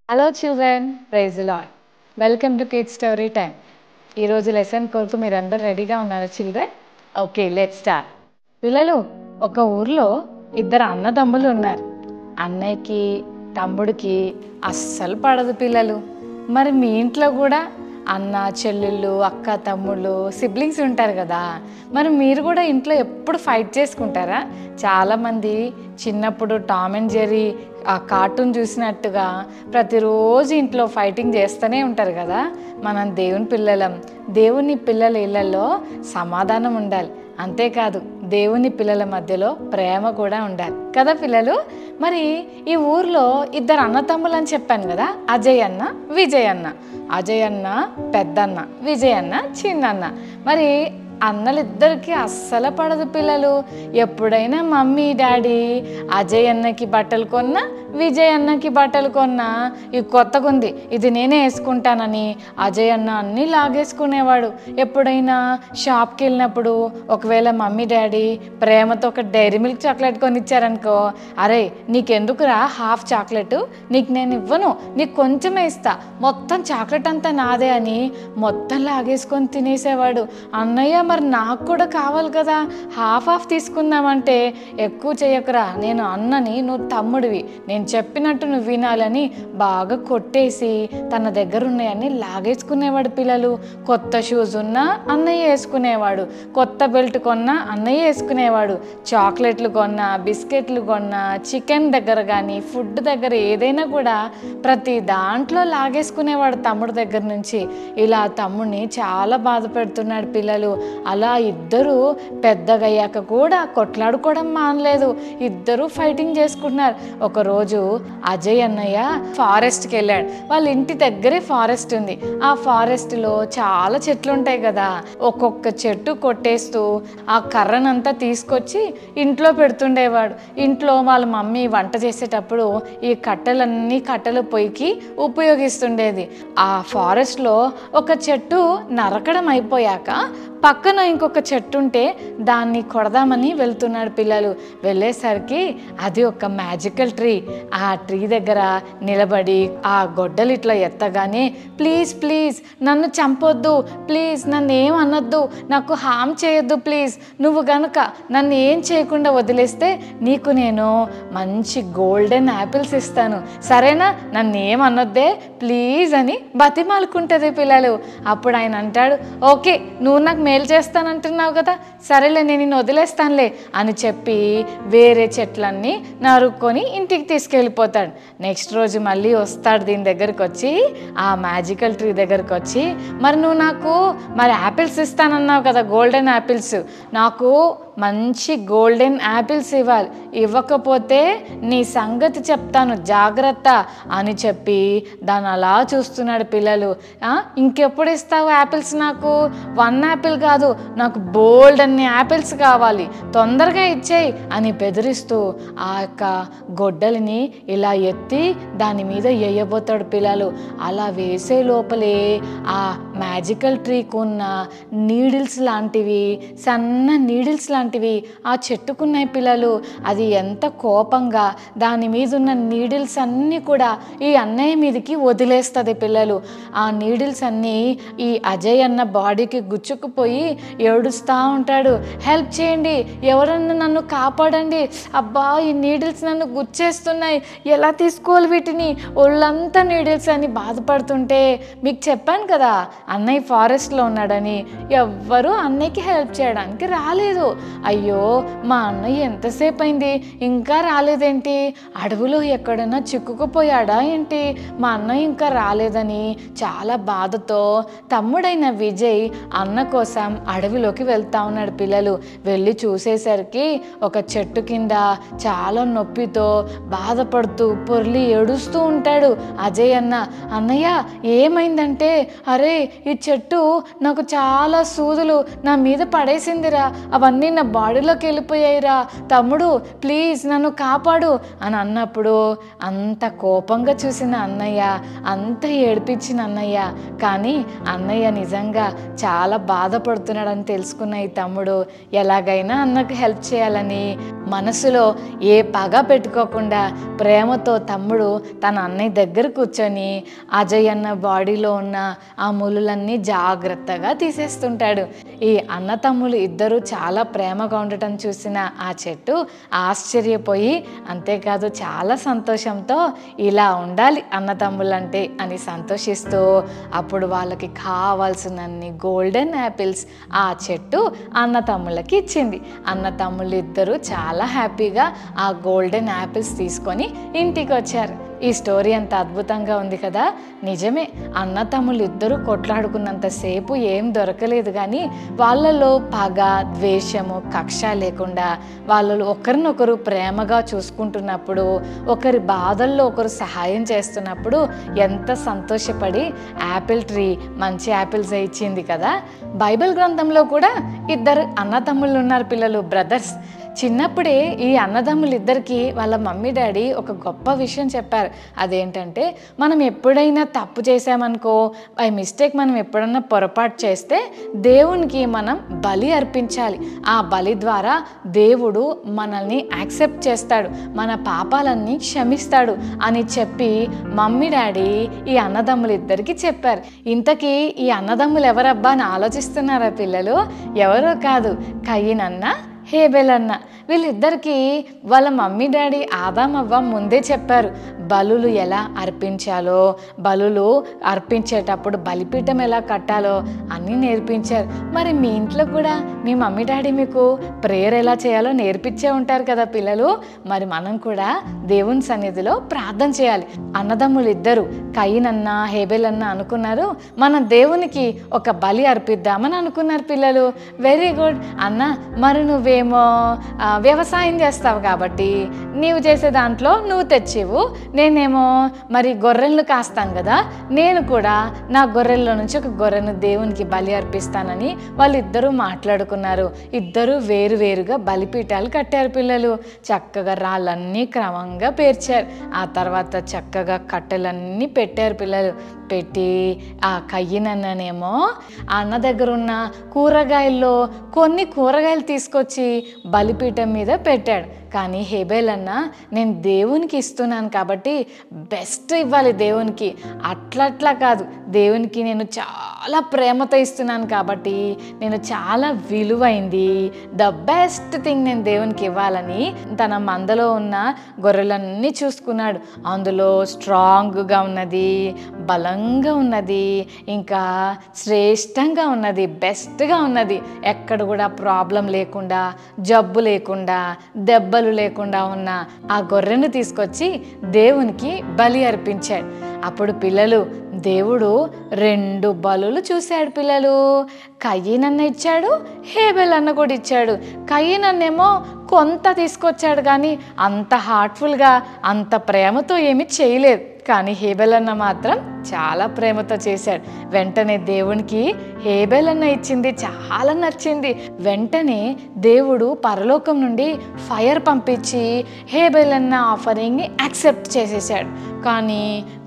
Hello children, praise the Lord. Welcome to kids story time. ఈరోజు lesson కొరకు మీరందరూ రెడీగా ఉన్నారా చిల్డ్రన్? Okay, let's start. పిల్లలు, ఒక ఊర్లో ఇద్దరు అన్నదమ్ములు ఉన్నారు. అన్నయ్యకి తమ్ముడికి అస్సలు పడదు పిల్లలు. మరి మీ ఇంట్లో కూడా అన్న చెల్లెళ్ళు, అక్క తమ్ముళ్ళు, సిబ్లింగ్స్ ఉంటారు కదా. మరి మీరు కూడా ఇంట్లో ఎప్పుడు ఫైట్ చేసుకుంటారా? చాలామంది చిన్నప్పుడు టామ్ అండ్ జెర్రీ ఆ కార్టూన్ చూసినట్టుగా ప్రతిరోజు ఇంట్లో ఫైటింగ్ చేస్తూనే ఉంటారు కదా. మనం దేవుని పిల్లలం. దేవుని పిల్లల ఇళ్ళల్లో సమాధానం ఉండాలి. అంతేకాదు, దేవుని పిల్లల మధ్యలో ప్రేమ కూడా ఉండాలి కదా పిల్లలు. మరి ఈ ఊర్లో ఇద్దరు అన్నతమ్ములు అని చెప్పాను కదా, అజయ్ అన్న, విజయ్ అన్న. అజయ్ అన్న పెద్దన్న, విజయ్ అన్న చిన్నన్న. మరి అన్నలిద్దరికి అస్సలు పడదు పిల్లలు. ఎప్పుడైనా మమ్మీ డాడీ అజయ్ అన్నకి బట్టలు కొన్నా, విజయ్ అన్నకి బట్టలు కొన్నా, ఇది కొత్తగుంది, ఇది నేనే వేసుకుంటానని అజయ్ అన్న అన్నీ లాగేసుకునేవాడు. ఎప్పుడైనా షాప్కి వెళ్ళినప్పుడు ఒకవేళ మమ్మీ డాడీ ప్రేమతో ఒక డైరీ మిల్క్ చాక్లెట్ కొనిచ్చారనుకో, అరే నీకెందుకురా హాఫ్ చాక్లెట్, నీకు నేను ఇవ్వను, నీకు కొంచెమే ఇస్తా, మొత్తం చాక్లెట్ అంతా నాదే అని మొత్తం లాగేసుకొని తినేసేవాడు. అన్నయ్య మరి నాకు కూడా కావాలి కదా, హాఫ్ తీసుకుందామంటే, ఎక్కువ చేయకురా, నేను అన్నని, నువ్వు తమ్ముడివి, నేను చెప్పినట్టు నువ్వు వినాలని బాగా కొట్టేసి తన దగ్గర ఉన్నాయన్నీ లాగేసుకునేవాడు పిల్లలు. కొత్త షూస్ ఉన్నా అన్నయ్య వేసుకునేవాడు, కొత్త బెల్ట్ కొన్నా అన్నయ్య వేసుకునేవాడు, చాక్లెట్లు కొన్నా, బిస్కెట్లు కొన్నా, చికెన్ దగ్గర కానీ ఫుడ్ దగ్గర ఏదైనా కూడా ప్రతి దాంట్లో లాగేసుకునేవాడు తమ్ముడు దగ్గర నుంచి. ఇలా తమ్ముడిని చాలా బాధ పెడుతున్నాడు పిల్లలు. అలా ఇద్దరు పెద్దగయ్యాక కూడా కొట్లాడుకోవడం మానలేదు. ఇద్దరు ఫైటింగ్ చేసుకుంటున్నారు. ఒకరోజు అజయ్ అన్నయ్య ఫారెస్ట్కి వెళ్ళాడు. వాళ్ళ ఇంటి దగ్గరే ఫారెస్ట్ ఉంది. ఆ ఫారెస్ట్లో చాలా చెట్లు ఉంటాయి కదా. ఒక్కొక్క చెట్టు కొట్టేస్తూ ఆ కర్రనంతా తీసుకొచ్చి ఇంట్లో పెడుతుండేవాడు. ఇంట్లో వాళ్ళ మమ్మీ వంట చేసేటప్పుడు ఈ కట్టెల పొయ్యికి ఉపయోగిస్తుండేది. ఆ ఫారెస్ట్లో ఒక చెట్టు నరకడం అయిపోయాక పక్కన ఇంకొక చెట్టు ఉంటే దాన్ని కొడదామని వెళ్తున్నాడు పిల్లలు. వెళ్ళేసరికి అది ఒక మ్యాజికల్ ట్రీ. ఆ ట్రీ దగ్గర నిలబడి ఆ గొడ్డలు ఇట్లా ఎత్తగానే, ప్లీజ్ ప్లీజ్ నన్ను చంపొద్దు, ప్లీజ్ నన్ను ఏం అనొద్దు, నాకు హామ్ చేయొద్దు, ప్లీజ్ నువ్వు గనుక నన్ను ఏం చేయకుండా వదిలేస్తే నీకు నేను మంచి గోల్డెన్ యాపిల్స్ ఇస్తాను, సరేనా, నన్ను ఏం అనొద్దే ప్లీజ్ అని బతిమాలుకుంటుంది పిల్లలు. అప్పుడు ఆయన అంటాడు, ఓకే నువ్వు నాకు మేలు చేస్తానంటున్నావు కదా, సరేలే నేను నిన్ను వదిలేస్తానులే అని చెప్పి వేరే చెట్లన్నీ నరుక్కొని ఇంటికి తీసుకెళ్ళిపోతాడు. నెక్స్ట్ రోజు మళ్ళీ వస్తాడు దీని దగ్గరికి వచ్చి, ఆ మ్యాజికల్ ట్రీ దగ్గరికి వచ్చి, మరి నువ్వు నాకు మరి యాపిల్స్ ఇస్తానన్నావు కదా, గోల్డెన్ యాపిల్స్, నాకు మంచి గోల్డెన్ యాపిల్స్ ఇవ్వాలి, ఇవ్వకపోతే నీ సంగతి చెప్తాను జాగ్రత్త అని చెప్పి దాన్ని అలా చూస్తున్నాడు పిల్లలు. ఇంకెప్పుడు ఇస్తావు యాపిల్స్, నాకు 1 యాపిల్ కాదు, నాకు బోల్డ్ అన్ని యాపిల్స్ కావాలి, తొందరగా ఇచ్చేయి అని బెదిరిస్తూ ఆ యొక్క గొడ్డలిని ఇలా ఎత్తి దాని మీద వేయబోతాడు పిల్లలు. అలా వేసే లోపలే ఆ మ్యాజికల్ ట్రీకి ఉన్న నీడిల్స్ లాంటివి, సన్న నీడిల్స్ లాంటివి ఆ చెట్టుకున్నాయి పిల్లలు. అది ఎంత కోపంగా దాని మీద ఉన్న నీడిల్స్ అన్నీ కూడా ఈ అన్నయ్య మీదకి వదిలేస్తుంది పిల్లలు. ఆ నీడిల్స్ అన్నీ ఈ అజయ్ అన్న బాడీకి గుచ్చుకుపోయి ఏడుస్తూ ఉంటాడు, హెల్ప్ చేయండి, ఎవరన్నా నన్ను కాపాడండి, అబ్బా ఈ నీడిల్స్ నన్ను గుచ్చేస్తున్నాయి, ఎలా తీసుకోవాలి వీటిని, ఒళ్ళంతా నీడిల్స్ అని బాధపడుతుంటే, మీకు చెప్పాను కదా అన్నయ్య ఫారెస్ట్లో ఉన్నాడని, ఎవ్వరూ అన్నయ్యకి హెల్ప్ చేయడానికి రాలేదు. అయ్యో మా అన్నయ్య ఎంతసేపు అయింది ఇంకా రాలేదేంటి, అడవిలో ఎక్కడైనా చిక్కుకుపోయాడా ఏంటి, మా అన్నయ్య ఇంకా రాలేదని చాలా బాధతో తమ్ముడైన విజయ్ అన్న కోసం అడవిలోకి వెళ్తా ఉన్నాడు పిల్లలు. వెళ్ళి చూసేసరికి ఒక చెట్టు కింద చాలా నొప్పితో బాధపడుతూ పొర్లి ఏడుస్తూ ఉంటాడు అజయ్ అన్న. అన్నయ్య ఏమైందంటే, అరే ఈ చెట్టు నాకు చాలా సూదులు నా మీద పడేసిందిరా, అవన్నీ నా బాడీలోకి వెళ్ళిపోయాయిరా, తమ్ముడు ప్లీజ్ నన్ను కాపాడు అని అన్నప్పుడు అంత కోపంగా చూసిన అన్నయ్య, అంత ఏడిపించిన అన్నయ్య, కానీ అన్నయ్య నిజంగా చాలా బాధపడుతున్నాడని తెలుసుకున్న ఈ తమ్ముడు ఎలాగైనా అన్నకు హెల్ప్ చేయాలని మనసులో ఏ పగ పెట్టుకోకుండా ప్రేమతో తమ్ముడు తన అన్నయ్య దగ్గర కూర్చొని అజయ్ అన్న బాడీలో ఉన్న ఆ ముళ్ళులన్నీ జాగ్రత్తగా తీసేస్తుంటాడు. ఈ అన్న తమ్ముళ్ళు ఇద్దరు చాలా ప్రేమగా ఉండటం చూసిన ఆ చెట్టు ఆశ్చర్యపోయి, అంతేకాదు చాలా సంతోషంతో ఇలా ఉండాలి అన్న తమ్ముళ్ళంటే అని సంతోషిస్తూ అప్పుడు వాళ్ళకి కావాల్సినన్ని గోల్డెన్ యాపిల్స్ ఆ చెట్టు అన్న తమ్ముళ్ళకి ఇచ్చింది. అన్న తమ్ముళ్ళు ఇద్దరు చాలా హ్యాపీగా ఆ గోల్డెన్ యాపిల్స్ తీసుకొని ఇంటికి వచ్చారు. ఈ స్టోరీ అంత అద్భుతంగా ఉంది కదా. నిజమే, అన్న తమ్ముళ్ళు ఇద్దరు కొట్లాడుకున్నంతసేపు ఏం దొరకలేదు, కానీ వాళ్ళలో పగ, ద్వేషము, కక్ష లేకుండా వాళ్ళు ఒకరినొకరు ప్రేమగా చూసుకుంటున్నప్పుడు, ఒకరి బాధల్లో ఒకరు సహాయం చేస్తున్నప్పుడు ఎంత సంతోషపడి యాపిల్ ట్రీ మంచి యాపిల్స్ ఇచ్చింది కదా. బైబిల్ గ్రంథంలో కూడా ఇద్దరు అన్న తమ్ముళ్ళు ఉన్నారు, పిల్లలు, బ్రదర్స్. చిన్నప్పుడే ఈ అన్నదమ్ములు ఇద్దరికి వాళ్ళ మమ్మీ డాడీ ఒక గొప్ప విషయం చెప్పారు. అదేంటంటే, మనం ఎప్పుడైనా తప్పు చేసామనుకో, బై మిస్టేక్ మనం ఎప్పుడన్నా పొరపాటు చేస్తే దేవునికి మనం బలి అర్పించాలి. ఆ బలి ద్వారా దేవుడు మనల్ని యాక్సెప్ట్ చేస్తాడు, మన పాపాలన్నీ క్షమిస్తాడు అని చెప్పి మమ్మీ డాడీ ఈ అన్నదమ్ములు ఇద్దరికి చెప్పారు. ఇంతకీ ఈ అన్నదమ్ములు ఎవరబ్బా అని ఆలోచిస్తున్నారా పిల్లలు? ఎవరో కాదు, కయీన్ అన్న, హేబెల్ అన్న. వీళ్ళిద్దరికీ వాళ్ళ మమ్మీ డాడీ ఆదామవ్వ ముందే చెప్పారు బలులు ఎలా అర్పించాలో, బలులు అర్పించేటప్పుడు బలిపీఠం ఎలా కట్టాలో అన్నీ నేర్పించారు. మరి మీ ఇంట్లో కూడా మీ మమ్మీ డాడీ మీకు ప్రేయర్ ఎలా చేయాలో నేర్పించే ఉంటారు కదా పిల్లలు. మరి మనం కూడా దేవుని సన్నిధిలో ప్రార్థన చేయాలి. అన్నదమ్ములు ఇద్దరు కయీన్ అన్న, హేబెల్ అన్న అనుకున్నారు, మనం దేవునికి ఒక బలి అర్పిద్దామని అనుకున్నారు పిల్లలు. వెరీ గుడ్ అన్న. మరి నువ్వేమో వ్యవసాయం చేస్తావు కాబట్టి నీవు చేసే దాంట్లో నువ్వు తెచ్చివు, నేనేమో మరి గొర్రెలను కాస్తాను కదా, నేను కూడా నా గొర్రెల్లో నుంచి ఒక గొర్రెను దేవునికి బలి అర్పిస్తానని వాళ్ళిద్దరూ మాట్లాడుకున్నారు. ఇద్దరు వేరువేరుగా బలిపీఠాలు కట్టారు పిల్లలు. చక్కగా రాళ్ళన్నీ క్రమంగా పేర్చారు. ఆ తర్వాత చక్కగా కట్టెలన్నీ పెట్టారు పిల్లలు. పెట్టి ఆ కయ్యనన్ననేమో ఆ అన్న దగ్గర ఉన్న కూరగాయల్లో కొన్ని కూరగాయలు తీసుకొచ్చి బలిపీఠం మీద పెట్టాడు. కానీ హేబెల్ అన్న, నేను దేవునికి ఇస్తున్నాను కాబట్టి బెస్ట్ ఇవ్వాలి దేవునికి, అట్లా కాదు, దేవునికి నేను చాలా ప్రేమతో ఇస్తున్నాను కాబట్టి నేను చాలా విలువైంది, ద బెస్ట్ థింగ్ నేను దేవునికి ఇవ్వాలని తన మందలో ఉన్న గొర్రెలన్నీ చూసుకున్నాడు. అందులో స్ట్రాంగ్గా ఉన్నది, బలంగా ఉన్నది, ఇంకా శ్రేష్టంగా ఉన్నది, బెస్ట్గా ఉన్నది, ఎక్కడ కూడా ప్రాబ్లం లేకుండా, జబ్బు లేకుండా, దెబ్బలు లేకుండా ఉన్న ఆ గొర్రెను తీసుకొచ్చి దేవునికి బలి అర్పించాడు. అప్పుడు పిల్లలు, దేవుడు 2 బలులు చూశాడు పిల్లలు. కయీన్ అన్న ఇచ్చాడు, హేబెల్ అన్న కూడా ఇచ్చాడు. కయీన్ అన్నేమో కొంత తీసుకొచ్చాడు, కానీ అంత హార్ట్ఫుల్గా, అంత ప్రేమతో ఏమీ చేయలేదు. కానీ హేబెల్ అన్న మాత్రం చాలా ప్రేమతో చేశాడు. వెంటనే దేవునికి హేబెల్ అన్న ఇచ్చింది చాలా నచ్చింది. వెంటనే దేవుడు పరలోకం నుండి ఫైర్ పంపించి హేబెల్ అన్న ఆఫరింగ్ని యాక్సెప్ట్ చేసేసాడు. కానీ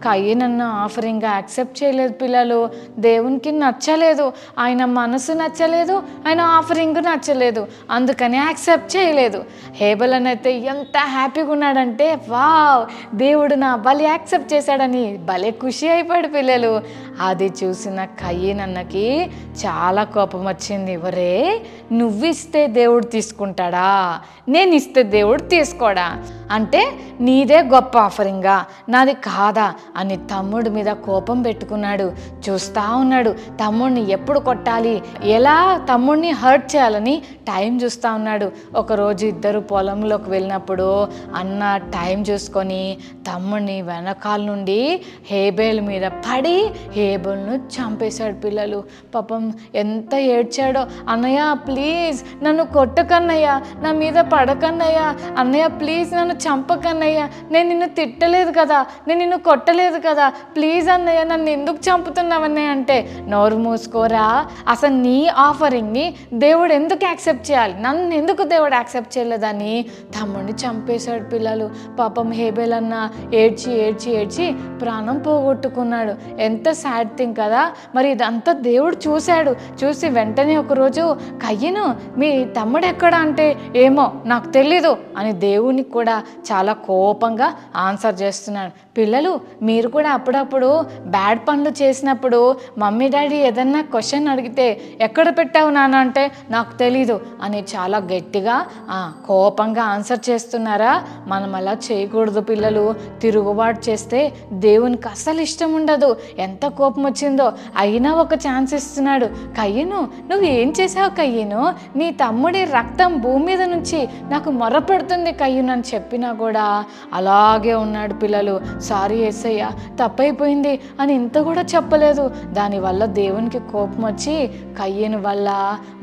కయీన్ అన్న ఆఫరింగ్ యాక్సెప్ట్ చేయలేదు పిల్లలు. దేవునికి నచ్చలేదు, ఆయన మనసు నచ్చలేదు, ఆయన ఆఫరింగ్ నచ్చలేదు, అందుకని యాక్సెప్ట్ చేయలేదు. హేబెల్ అన్న అయితే ఎంత హ్యాపీగా ఉన్నాడంటే, వావ్, దేవుడు నా బలి యాక్సెప్ట్ చేశాడని భలే ఖుషి అయిపోయాడు పిల్లలు. అది చూసిన కయీన్ అన్నకి చాలా కోపం వచ్చింది. ఒరే, నువ్వు ఇస్తే దేవుడు తీసుకుంటాడా, నేను ఇస్తే దేవుడు తీసుకోడా, అంటే నీదే గొప్ప ఆఫరింగా, నాది కాదా అని తమ్ముడి మీద కోపం పెట్టుకున్నాడు. చూస్తూ ఉన్నాడు తమ్ముడిని ఎప్పుడు కొట్టాలి, ఎలా తమ్ముడిని హర్ట్ చేయాలని టైం చూస్తూ ఉన్నాడు. ఒకరోజు ఇద్దరు పొలంలోకి వెళ్ళినప్పుడు అన్న టైం చూసుకొని తమ్ముడిని వెనకాల నుండి హేబెల్ మీద పడి హేబెల్ను చంపేశాడు పిల్లలు. పాపం ఎంత ఏడ్చాడో. అన్నయ్య ప్లీజ్ నన్ను కొట్టకన్నయ్య, నా మీద పడకన్నయ్య, అన్నయ్య ప్లీజ్ నన్ను చంపకన్నయ్య, నేను నిన్ను తిట్టలేదు కదా, నేను నిన్ను కొట్టలేదు చంపలేదు కదా, ప్లీజ్ అన్నయ్య నన్ను ఎందుకు చంపుతున్నావన్నయ్య అంటే, నోరు మూసుకోరా, అసలు నీ ఆఫరింగ్ని దేవుడు ఎందుకు యాక్సెప్ట్ చేయాలి, నన్ను ఎందుకు దేవుడు యాక్సెప్ట్ చేయలేదని తమ్ముడిని చంపేశాడు పిల్లలు. పాపం హేబెల్ అన్న ఏడ్చి ఏడ్చి ఏడ్చి ప్రాణం పోగొట్టుకున్నాడు. ఎంత సాడ్ థింగ్ కదా. మరి ఇదంతా దేవుడు చూశాడు. చూసి వెంటనే ఒకరోజు కయ్యను మీ తమ్ముడు ఎక్కడ అంటే, ఏమో నాకు తెలీదు అని దేవునికి కూడా చాలా కోపంగా ఆన్సర్ చేస్తున్నాడు. పిల్లలు మీరు కూడా అప్పుడప్పుడు బ్యాడ్ పనులు చేసినప్పుడు మమ్మీ డాడీ ఏదన్నా క్వశ్చన్ అడిగితే ఎక్కడ పెట్టావు నాన్న అంటే నాకు తెలీదు అని చాలా గట్టిగా కోపంగా ఆన్సర్ చేస్తున్నారా? మనం అలా చేయకూడదు పిల్లలు. తిరుగుబాటు చేస్తే దేవునికి అస్సలు ఇష్టం ఉండదు. ఎంత కోపం వచ్చిందో అయినా ఒక ఛాన్స్ ఇస్తున్నాడు. కయ్యను నువ్వు ఏం చేసావు కయ్యను, నీ తమ్ముడి రక్తం భూమి మీద నుంచి నాకు మొరపెడుతుంది కయ్యను అని చెప్పినా కూడా అలాగే ఉన్నాడు పిల్లలు. సారీ యేసయ్య తప్పైపోయింది అని ఇంత కూడా చెప్పలేదు. దానివల్ల దేవునికి కోపం వచ్చి కయ్యను వల్ల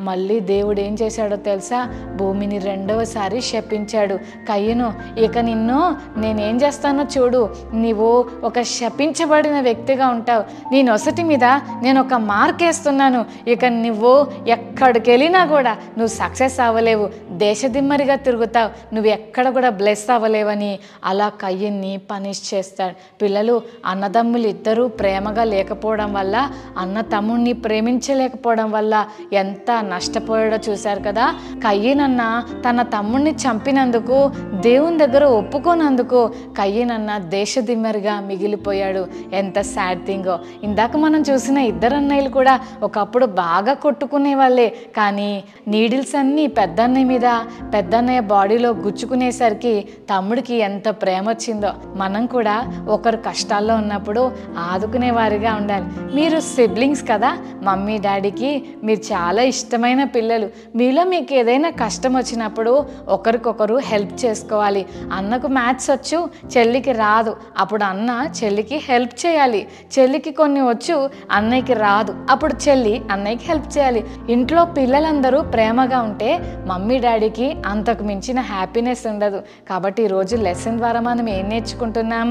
మళ్ళీ దేవుడు ఏం చేశాడో తెలుసా, భూమిని రెండవసారి శపించాడు. కయ్యను ఇక నిన్ను నేనేం చేస్తానో చూడు, నీవు ఒక శపించబడిన వ్యక్తిగా ఉంటావు. నీ నొసటి మీద నేను ఒక మార్క్ వేస్తున్నాను. ఇక నువ్వు ఎక్కడికి వెళ్ళినా కూడా నువ్వు సక్సెస్ అవ్వలేవు, దేశదిమ్మరిగా తిరుగుతావు, నువ్వు ఎక్కడ కూడా బ్లెస్ అవ్వలేవని అలా కయ్యన్ని పనిష్ చేస్తాడు. పిల్లలు అన్నదమ్ములు ఇద్దరూ ప్రేమగా లేకపోవడం వల్ల, అన్న తమ్ముడిని ప్రేమించలేకపోవడం వల్ల ఎంత నష్టపోయాడో చూశారు కదా. కయ్యనన్న తన తమ్ముడిని చంపినందుకు, దేవుని దగ్గర ఒప్పుకోనందుకు కయ్యనన్న దేశదిమ్మరిగా మిగిలిపోయాడు. ఎంత సాడ్ థింగో. ఇందాక మనం చూసిన ఇద్దరు అన్నయ్యలు కూడా ఒకప్పుడు బాగా కొట్టుకునే వాళ్ళే, కానీ నీడిల్స్ అన్నీ పెద్దన్నయ్య మీద, పెద్దన్నయ్య బాడీలో గుచ్చుకునేసరికి తమ్ముడికి ఎంత ప్రేమ వచ్చిందో. మనం కూడా ఒకరు కష్టాల్లో ఉన్నప్పుడు ఆదుకునే వారిగా ఉండాలి. మీరు సిబ్లింగ్స్ కదా, మమ్మీ డాడీకి మీరు చాలా ఇష్టమైన పిల్లలు. మీలో మీకు ఏదైనా కష్టం వచ్చినప్పుడు ఒకరికొకరు హెల్ప్ చేసుకోవాలి. అన్నకు మ్యాథ్స్ వచ్చు, చెల్లికి రాదు, అప్పుడు అన్న చెల్లికి హెల్ప్ చేయాలి. చెల్లికి కొన్ని వచ్చు, అన్నయ్యకి రాదు, అప్పుడు చెల్లి అన్నయ్యకి హెల్ప్ చేయాలి. ఇంట్లో పిల్లలందరూ ప్రేమగా ఉంటే మమ్మీ డాడీకి అంతకు మించిన హ్యాపీనెస్ ఉండదు. కాబట్టి ఈరోజు లెసన్ ద్వారా మనం ఏం నేర్చుకుంటున్నాం?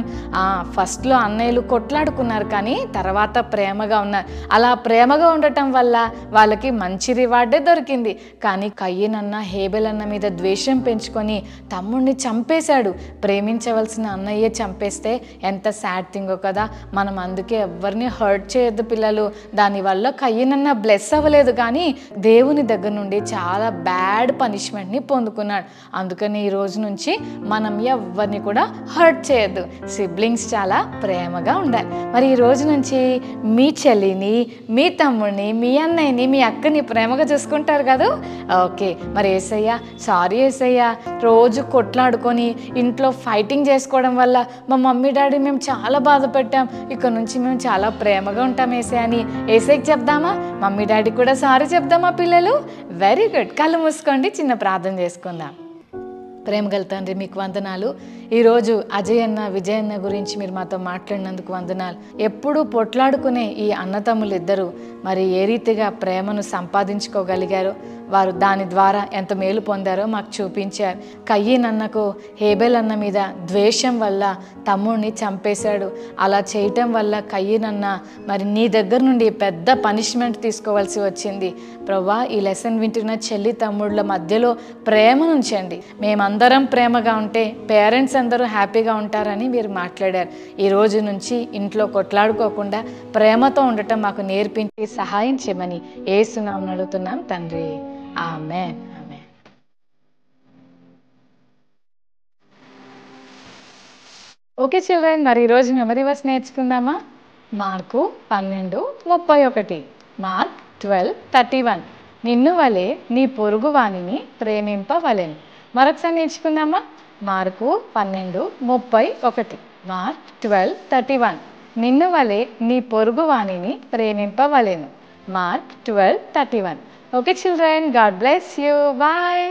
ఫస్ట్లో అన్నయ్యలు కొట్లాడుకున్నారు, కానీ తర్వాత ప్రేమగా ఉన్నారు. అలా ప్రేమగా ఉండటం వల్ల వాళ్ళకి మంచి రివార్డే దొరికింది. కానీ కయ్యనన్న హేబెల్ అన్న మీద ద్వేషం పెంచుకొని తమ్ముడిని చంపేశాడు. ప్రేమించవలసిన అన్నయ్యే చంపేస్తే ఎంత సాడ్ థింగో కదా. మనం అందుకే ఎవరిని హర్ట్ చేయొద్దు పిల్లలు. దానివల్ల కయ్యనన్న బ్లెస్ అవ్వలేదు, కానీ దేవుని దగ్గర నుండి చాలా బ్యాడ్ పనిష్మెంట్ని పొందుకున్నాడు. అందుకని ఈ రోజు నుంచి మనం ఎవరిని కూడా హర్ట్ చేయొద్దు. సిబ్లింగ్స్ చాలా ప్రేమగా ఉండాలి. మరి ఈ రోజు నుంచి మీ చెల్లిని, మీ తమ్ముడిని, మీ అన్నయ్యని, మీ అక్కని ప్రేమగా చూసుకుంటారు కదా. ఓకే, మరి యేసయ్య సారీ యేసయ్య, రోజు కొట్లాడుకొని ఇంట్లో ఫైటింగ్ చేసుకోవడం వల్ల మా మమ్మీ డాడీ మేము చాలా బాధ పెట్టాం, ఇక్కడ నుంచి మేము చాలా ప్రేమగా ఉంటాం యేసయ్య అని యేసయ్యకి చెప్దామా? మమ్మీ డాడీ కూడా సారీ చెప్దామా పిల్లలు? Very good. కళ్ళు మూసుకోండి, చిన్న ప్రార్థన చేసుకుందాం. ప్రేమగల తండ్రి మీకు వందనాలు. ఈరోజు అజయ్ అన్న, విజయ్ అన్న గురించి మీరు మాతో మాట్లాడినందుకు వందనాలు. ఎప్పుడూ పొట్లాడుకునే ఈ అన్నతమ్ములు ఇద్దరు మరి ఏ రీతిగా ప్రేమను సంపాదించుకోగలిగారో, వారు దాని ద్వారా ఎంత మేలు పొందారో మాకు చూపించారు. కయ్యన్ అన్నకు హేబెల్ అన్న మీద ద్వేషం వల్ల తమ్ముడిని చంపేశాడు. అలా చేయటం వల్ల కయ్యన్ అన్న మరి నీ దగ్గర నుండి పెద్ద పనిష్మెంట్ తీసుకోవాల్సి వచ్చింది. ప్రభా, ఈ లెసన్ వింటున్న చెల్లి తమ్ముళ్ళ మధ్యలో ప్రేమ ఉంచండి. మేమందరం ప్రేమగా ఉంటే పేరెంట్స్ అందరూ హ్యాపీగా ఉంటారని మీరు మాట్లాడారు. ఈ రోజు నుంచి ఇంట్లో కొట్లాడుకోకుండా ప్రేమతో ఉండటం మాకు నేర్పించి సహాయం చేయమని యేసు నామమున అడుగుతున్నాం తండ్రి. ఆమేన్. ఆమేన్. ఓకే చిల్డ్రన్, మరి ఈరోజు మెమరీ వర్స్ నేర్చుకుందామా? మార్కు 12:31. మార్క్ 12:31. నిన్ను వలె నీ పొరుగు వానిని ప్రేమింపవలెను. మరొకసారి నేర్చుకుందామా? మార్కు 12:31. మార్క్ 12:31. నిన్ను వలె నీ పొరుగు వానిని ప్రేమింపవలెను. Mark 12:31. Okay children, God bless you. Bye.